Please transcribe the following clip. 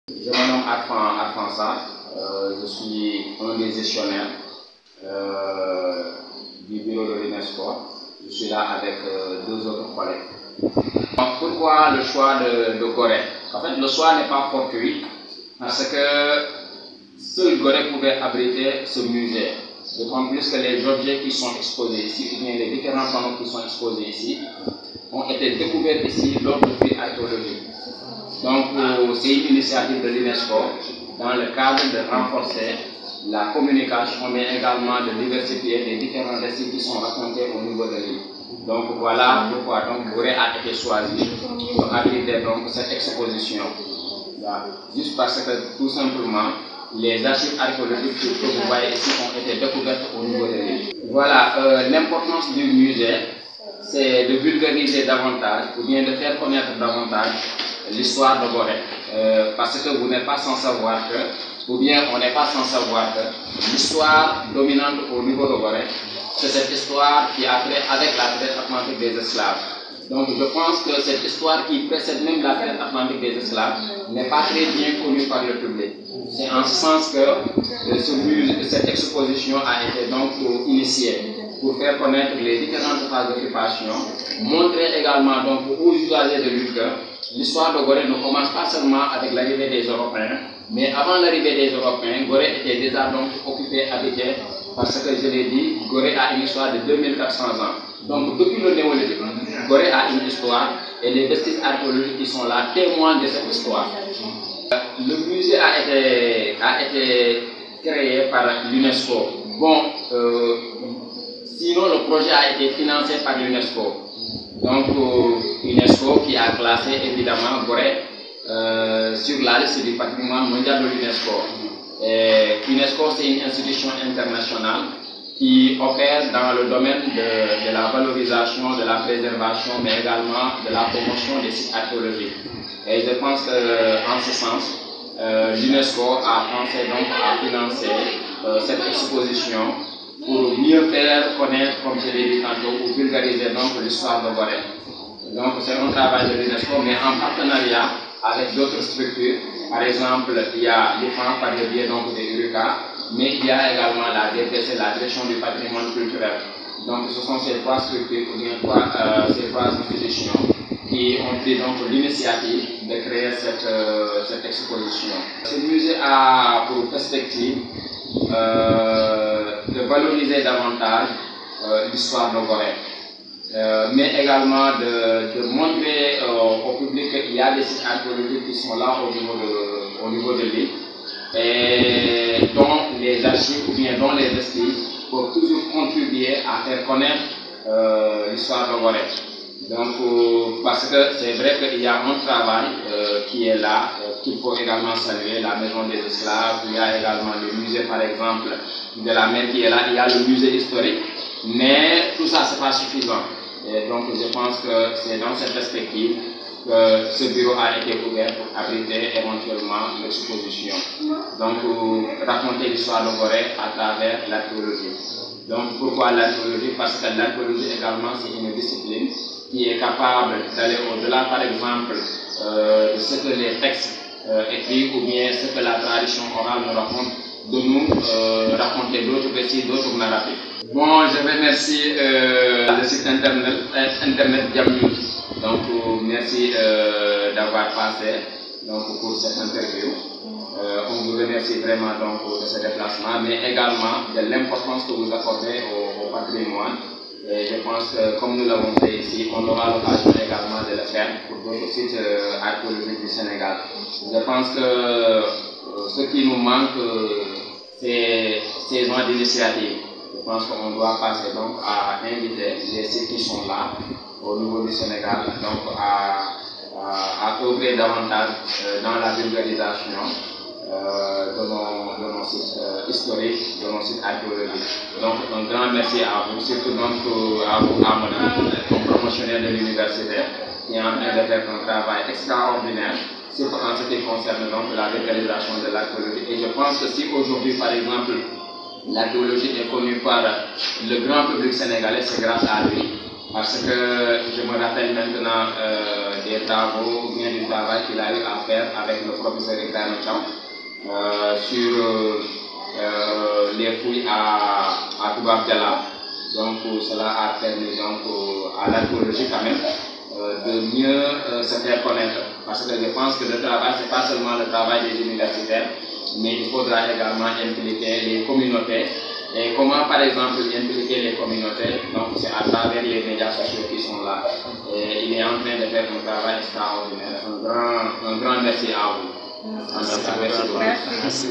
Je me nomme Arfan Sarr, je suis un des gestionnaires du bureau de l'UNESCO. Je suis là avec deux autres collègues. Donc, pourquoi le choix de Gorée? En fait, le choix n'est pas fortuit parce que seul Gorée pouvait abriter ce musée. D'autant plus que les objets qui sont exposés ici, ou bien les différents panneaux qui sont exposés ici, ont été découverts ici lors de fuites archéologiques. Donc, c'est une initiative de l'UNESCO dans le cadre de renforcer la communication, mais également de diversifier les différents récits qui sont racontés au niveau de l'île. Donc, voilà pourquoi Gorée a été choisi pour abriter cette exposition. Voilà. Juste parce que, tout simplement, les archives archéologiques que vous voyez ici ont été découvertes au niveau de l'île. Voilà, l'importance du musée, c'est de vulgariser davantage, ou bien de faire connaître davantage l'histoire de Gorée. Parce que vous n'êtes pas sans savoir que, ou bien on n'est pas sans savoir que l'histoire dominante au niveau de Gorée, c'est cette histoire qui a trait avec la traite atlantique des esclaves. Donc je pense que cette histoire qui précède même la traite atlantique des esclaves n'est pas très bien connue par le public. C'est en ce sens que cette exposition a été donc initiée pour faire connaître les différentes phases d'occupation, montrer également donc aux usagers de l'île que l'histoire de Gorée ne commence pas seulement avec l'arrivée des Européens, mais avant l'arrivée des Européens, Gorée était déjà donc occupée, habitée, parce que je l'ai dit, Gorée a une histoire de 2400 ans. Donc depuis le néolithique, Gorée a une histoire et les vestiges archéologiques qui sont là témoignent de cette histoire. Le musée a été créé par l'UNESCO. Bon, sinon le projet a été financé par l'UNESCO. Donc l'UNESCO qui a classé évidemment Gorée sur la liste du patrimoine mondial de l'UNESCO. L'UNESCO, c'est une institution internationale qui opère dans le domaine de la valorisation, de la préservation, mais également de la promotion des sites archéologiques. Et je pense qu'en ce sens, l'UNESCO a pensé donc à financer cette exposition pour mieux faire connaître, comme je l'ai dit tantôt, pour vulgariser donc l'histoire de Gorée. Donc c'est un travail de l'UNESCO, mais en partenariat avec d'autres structures. Par exemple, il y a l'IFAN par le biais donc de l'URUCA, mais il y a également la DPC, la Direction du patrimoine culturel. Donc ce sont ces trois structures, ou bien ces trois institutions qui ont pris donc l'initiative de créer cette exposition. Ce musée a pour perspective de valoriser davantage l'histoire de Gorée, mais également de montrer au public qu'il y a des sites archéologiques qui sont là au niveau de l'île et dont les archives ou bien dont les vestiges peuvent toujours contribuer à faire connaître l'histoire de Gorée. Donc, parce que c'est vrai qu'il y a un travail qui est là, qu'il faut également saluer, la maison des esclaves, il y a également le musée par exemple de la mer qui est là, il y a le musée historique, mais tout ça c'est pas suffisant. Et donc je pense que c'est dans cette perspective que ce bureau a été ouvert pour abriter éventuellement l'exposition. Donc raconter l'histoire de Gorée à travers l'archéologie. Donc pourquoi l'archéologie? Parce que l'archéologie également c'est une discipline qui est capable d'aller au-delà par exemple de ce que les textes écrits ou bien ce que la tradition orale nous raconte, de nous raconter d'autres récits, d'autres narratifs. Bon, je remercie le site internet Jamnews. Donc merci d'avoir passé pour cette interview. On vous remercie vraiment de ce déplacement, mais également de l'importance que vous accordez au patrimoine. Et je pense que comme nous l'avons fait ici, on aura l'occasion également de le faire pour d'autres sites archéologiques du Sénégal. Je pense que ce qui nous manque, c'est ces genres d'initiatives. Je pense qu'on doit passer donc à inviter les sites qui sont là au niveau du Sénégal, donc à œuvrer davantage dans la vulgarisation de nos sites historiques, de nos sites archéologiques. Donc un grand merci à vous, surtout donc à vous, Amona, comme promotionnaire de l'université, qui est en train de faire un travail extraordinaire, surtout en ce qui concerne donc la vulgarisation de l'archéologie. Et je pense que si aujourd'hui, par exemple, l'archéologie est connue par le grand public sénégalais, c'est grâce à lui. Parce que je me rappelle maintenant des travaux, bien du travail qu'il a eu à faire avec le professeur Ibrahim Cham sur les fouilles à Toubab Diala. Donc cela a permis donc, à l'archéologie quand même de mieux se faire connaître. Parce que je pense que le travail, ce n'est pas seulement le travail des universitaires, mais il faudra également impliquer les communautés. Et comment par exemple impliquer les communautés? Donc c'est à travers les médias sociaux qui sont là. Et il est en train de faire un travail extraordinaire. Un grand merci à vous. Merci.